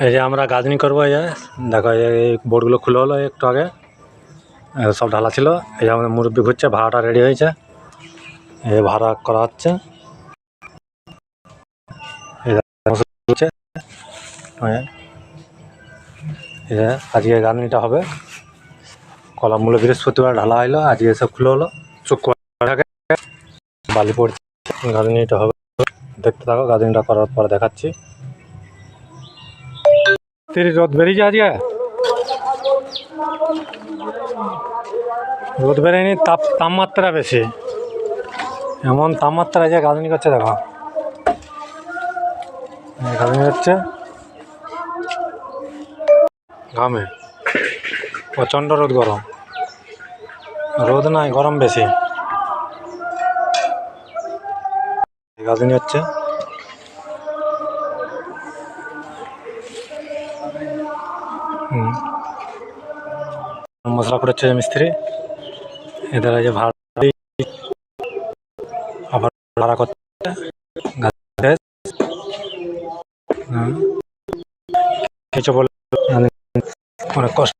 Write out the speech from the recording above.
এই যে আমরা গাঁথনি করবো, এই যে দেখো এই বোর্ডগুলো খুলে হলো একটু আগে, সব ঢালা ছিল। এই যে আমাদের মুরব্বি ঘুরছে, ভাড়াটা রেডি হয়েছে, এই ভাড়া করা হচ্ছে। আজকে গাঁথনিটা হবে, কলামগুলো বৃহস্পতিবার ঢালা হইলো, আজকে সব খুলে হলো, শুক্রবার বালি পড়ছে, গাঁথনিটা হবে। দেখতে থাকো, গাঁথনিটা করার পর দেখাচ্ছি। রোদ বেরিয়েছে আজকে, রোদ বেরোয়নি, তাপমাত্রা বেশি, এমন তাপমাত্রা যে গাঁথনি করছে। দেখো গাঁথনি হচ্ছে ঘামে, প্রচণ্ড রোদ, গরম, রোদ নাই গরম বেশি, গাঁথনি হচ্ছে। মশলা করেছে মিস্ত্রি, এদের যে ভাড়া আবার ভাড়া করতে কিছু বলে অনেক কষ্ট।